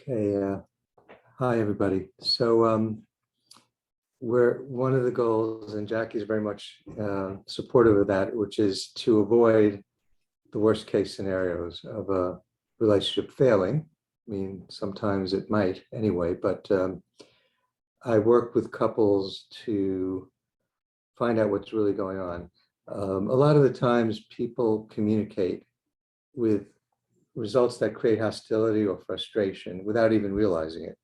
Okay, hi everybody. So we're one of the goals, and Jackie's very much supportive of that, which is to avoid the worst case scenarios of a relationship failing. I mean, sometimes it might anyway, but I work with couples to find out what's really going on. A lot of the times people communicate with results that create hostility or frustration without even realizing it.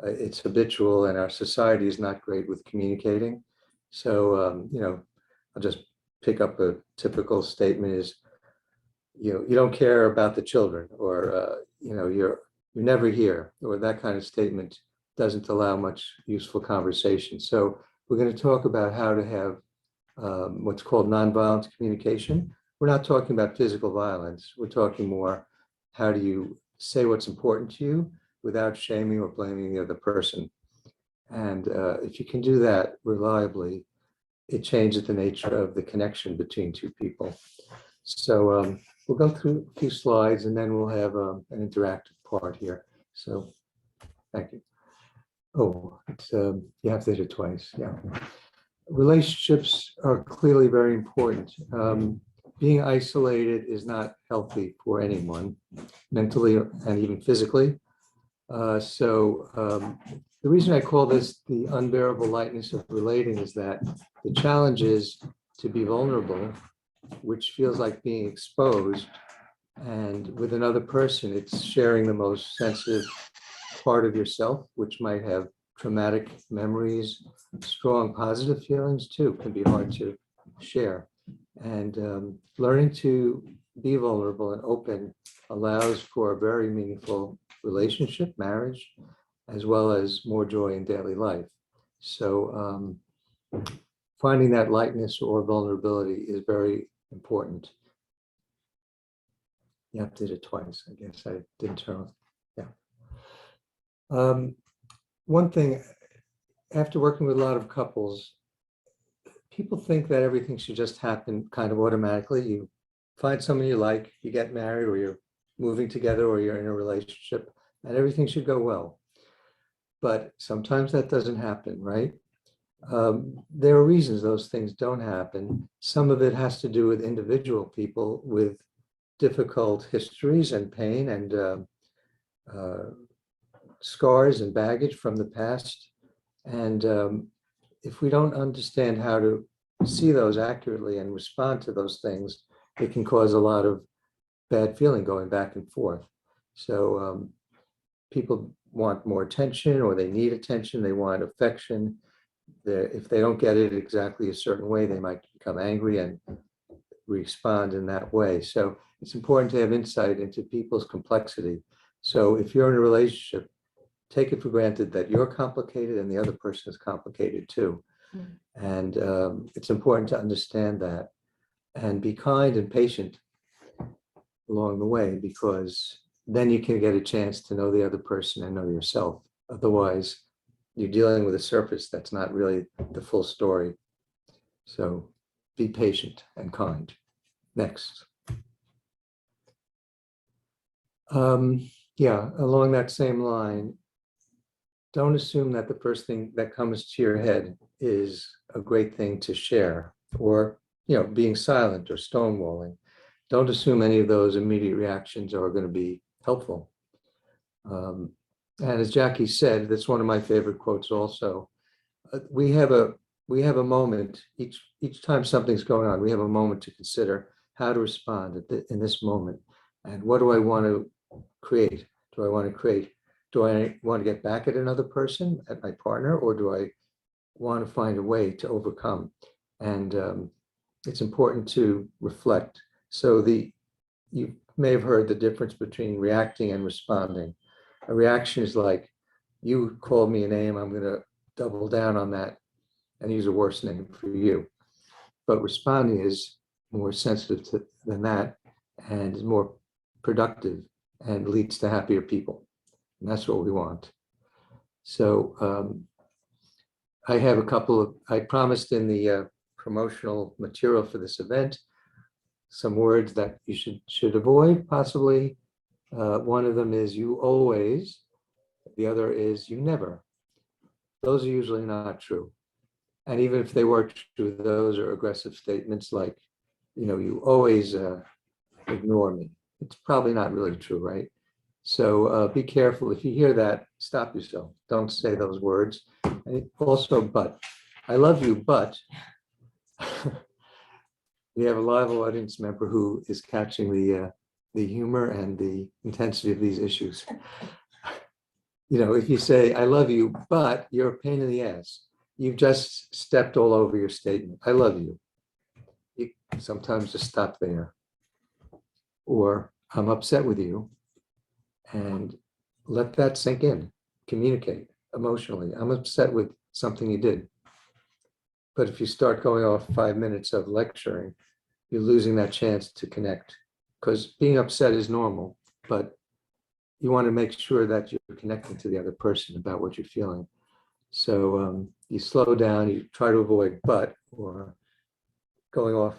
It's habitual, and our society is not great with communicating. So, I'll just pick up a typical statement is, you don't care about the children, or, you're never here, or that kind of statement doesn't allow much useful conversation. So we're going to talk about how to have what's called nonviolent communication. We're not talking about physical violence. We're talking more, how do you say what's important to you without shaming or blaming the other person? And if you can do that reliably, it changes the nature of the connection between two people. So we'll go through a few slides, and then we'll have an interactive part here. So thank you. Oh, it's, you have to hit it twice. Yeah. Relationships are clearly very important. Being isolated is not healthy for anyone, mentally and even physically. So the reason I call this the unbearable lightness of relating is that the challenge is to be vulnerable, which feels like being exposed. And with another person, it's sharing the most sensitive part of yourself, which might have traumatic memories. Strong positive feelings too can be hard to share. And learning to be vulnerable and open allows for a very meaningful relationship, marriage, as well as more joy in daily life. So finding that lightness or vulnerability is very important. You have to do it twice. I guess I didn't turn off. Yeah. One thing, after working with a lot of couples, people think that everything should just happen kind of automatically. You find someone you like, you get married, or you're moving together, or you're in a relationship, and everything should go well. But sometimes that doesn't happen, right? There are reasons those things don't happen. Some of it has to do with individual people with difficult histories and pain and scars and baggage from the past. And if we don't understand how to see those accurately and respond to those things, it can cause a lot of bad feeling going back and forth. So people want more attention, or they need attention, they want affection. If they don't get it exactly a certain way, they might become angry and respond in that way. So it's important to have insight into people's complexity. So if you're in a relationship, take it for granted that you're complicated and the other person is complicated too. And it's important to understand that and be kind and patient along the way, because then you can get a chance to know the other person and know yourself. Otherwise, you're dealing with a surface that's not really the full story. So be patient and kind. Next. Yeah, along that same line, don't assume that the first thing that comes to your head is a great thing to share, or being silent or stonewalling. Don't assume any of those immediate reactions are going to be helpful. And as Jackie said, that's one of my favorite quotes also. We have a moment each time something's going on. We have a moment to consider how to respond in this moment, and what do I want to create? Do I want to get back at another person, at my partner, or do I want to find a way to overcome? And it's important to reflect. So you may have heard the difference between reacting and responding. A reaction is like, you called me a name, I'm going to double down on that and use a worse name for you. But responding is more sensitive than that, and is more productive and leads to happier people. And that's what we want. So I promised in the promotional material for this event some words that you should avoid, possibly. One of them is, you always, The other is you never. Those are usually not true. And even if they were true, those are aggressive statements like, you always ignore me. It's probably not really true, right? So be careful. If you hear that, stop yourself. Don't say those words. And also, but. I love you, but we have a live audience member who is catching the humor and the intensity of these issues. If you say, I love you, but you're a pain in the ass, you've just stepped all over your statement. I love you. You sometimes just stop there. Or I'm upset with you, and let that sink in. Communicate emotionally. I'm upset with something you did. But if you start going off 5 minutes of lecturing, you're losing that chance to connect, because being upset is normal, but you want to make sure that you're connecting to the other person about what you're feeling. So you slow down, you try to avoid but or going off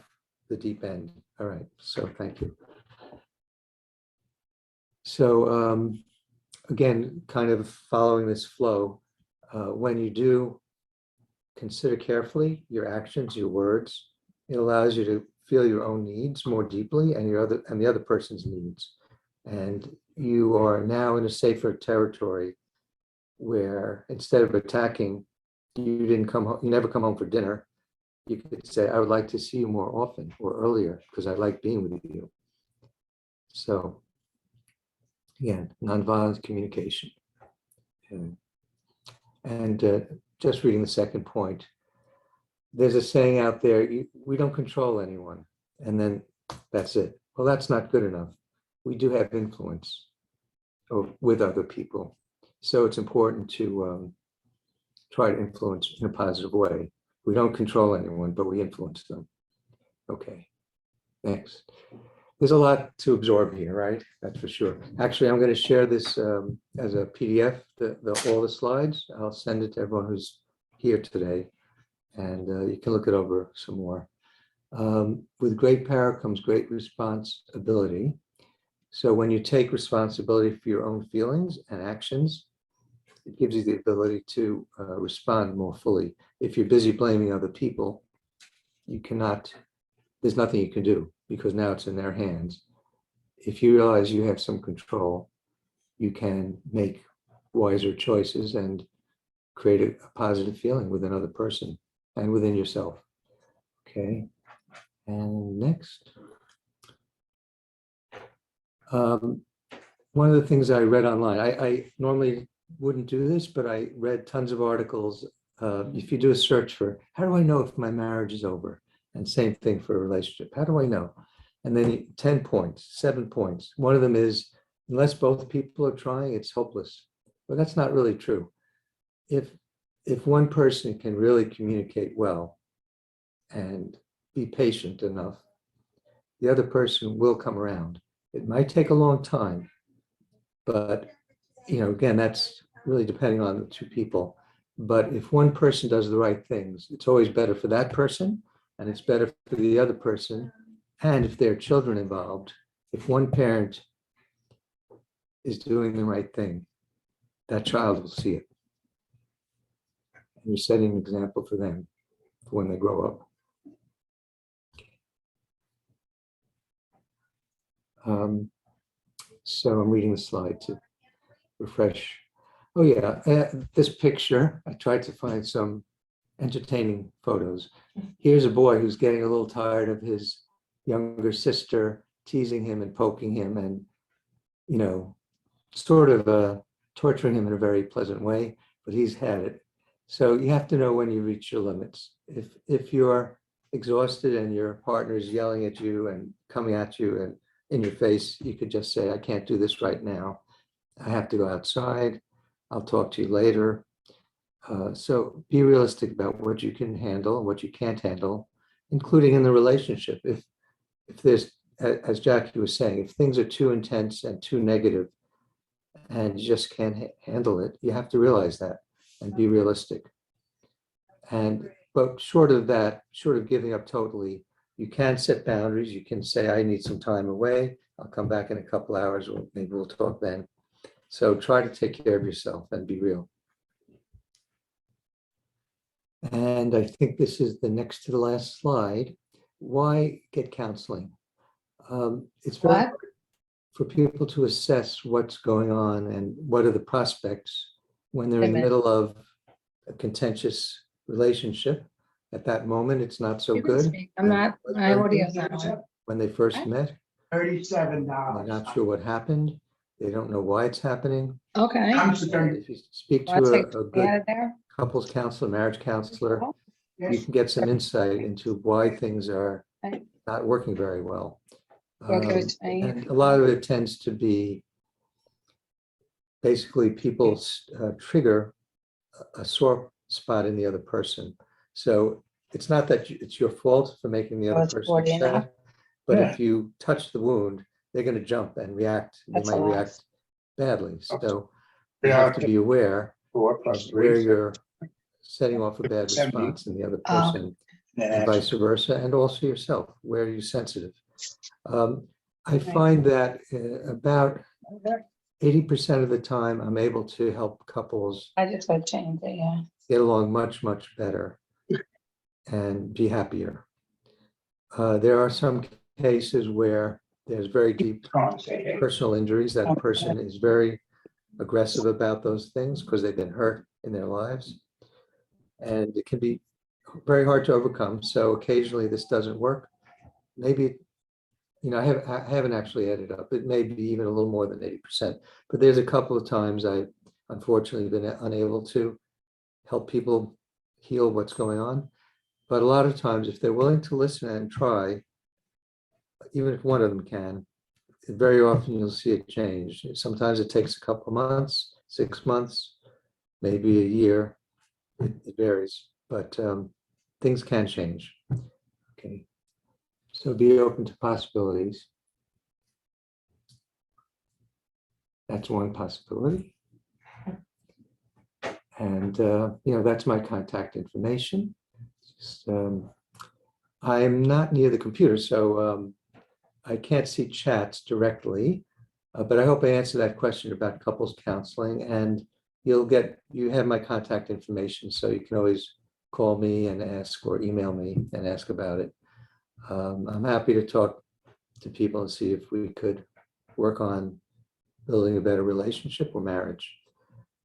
the deep end. All right, so thank you. So again, kind of following this flow, when you do consider carefully your actions, your words, it allows you to feel your own needs more deeply and the other person's needs. And you are now in a safer territory where instead of attacking, you never come home for dinner. You could say, I would like to see you more often or earlier because I like being with you. So again, nonviolent communication. And just reading the second point, there's a saying out there, we don't control anyone, and then that's it. Well, that's not good enough. We do have influence with other people. So it's important to try to influence in a positive way. We don't control anyone, but we influence them. Okay, next. There's a lot to absorb here, right? That's for sure. Actually, I'm going to share this as a PDF, all the slides. I'll send it to everyone who's here today, and you can look it over some more. With great power comes great responsibility. So when you take responsibility for your own feelings and actions, it gives you the ability to respond more fully. If you're busy blaming other people, there's nothing you can do because now it's in their hands. If you realize you have some control, you can make wiser choices and create a positive feeling with another person and within yourself. Okay, and next. One of the things I read online, I normally wouldn't do this, but I read tons of articles. If you do a search for, how do I know if my marriage is over? And same thing for a relationship. How do I know? And then 10 points, 7 points. One of them is, unless both people are trying, it's hopeless. But that's not really true. If one person can really communicate well and be patient enough, the other person will come around. It might take a long time, but again, that's really depending on the two people. But if one person does the right things, it's always better for that person, and it's better for the other person. And if there are children involved, if one parent is doing the right thing, that child will see it. And you're setting an example for them for when they grow up. So I'm reading the slide to refresh. Oh yeah, this picture, I tried to find some entertaining photos. Here's a boy who's getting a little tired of his younger sister teasing him and poking him and, sort of torturing him in a very pleasant way, but he's had it. So you have to know when you reach your limits. If you're exhausted and your partner is yelling at you and coming at you and in your face, you could just say, I can't do this right now. I have to go outside. I'll talk to you later. So be realistic about what you can handle and what you can't handle, including in the relationship. If there's, as Jackie was saying, if things are too intense and too negative and you just can't handle it, you have to realize that and be realistic. But short of that, short of giving up totally, you can set boundaries. You can say, I need some time away. I'll come back in a couple hours, or maybe we'll talk then. So try to take care of yourself and be real. And I think this is the next to the last slide. Why get counseling? It's very hard for people to assess what's going on and what are the prospects when they're in the middle of a contentious relationship. At that moment, it's not so good. I'm not, my audio's not on. When they first met, $37. they're not sure what happened. They don't know why it's happening. Okay. I'm And sorry. if you speak Well, to take a me good out of there. couples counselor, marriage counselor, you Yes. can get some insight into why things are Okay. not working very well. Okay, it's fine. And a lot of it tends to be basically people trigger a sore spot in the other person. So it's not that it's your fault for making the Oh, other it's person 40 now? upset, but Yeah. if you touch the wound, they're going to jump and react. They That's a might lot. react badly. So you Yeah. have to be aware 4 of plus where 3. you're setting off a bad 70. response in the other Oh. person, and vice versa, and also yourself. Where are you sensitive? I find that about 80% of the time, I'm able to help couples I just would change it, yeah. get along much, much better and be happier. There are some cases where there's very deep personal injuries. That person is very aggressive about those things because they've been hurt in their lives. And it can be very hard to overcome. So occasionally this doesn't work. Maybe, I haven't actually added up. It may be even a little more than 80%. But there's a couple of times I've unfortunately been unable to help people heal what's going on. But a lot of times, if they're willing to listen and try, even if one of them can, very often you'll see a change. Sometimes it takes a couple of months, 6 months, maybe a year. It varies, but things can change. Okay, so be open to possibilities. That's one possibility. And that's my contact information. Just, I'm not near the computer, so I can't see chats directly, but I hope I answered that question about couples counseling, and you have my contact information, so you can always call me and ask, or email me and ask about it. I'm happy to talk to people and see if we could work on building a better relationship or marriage.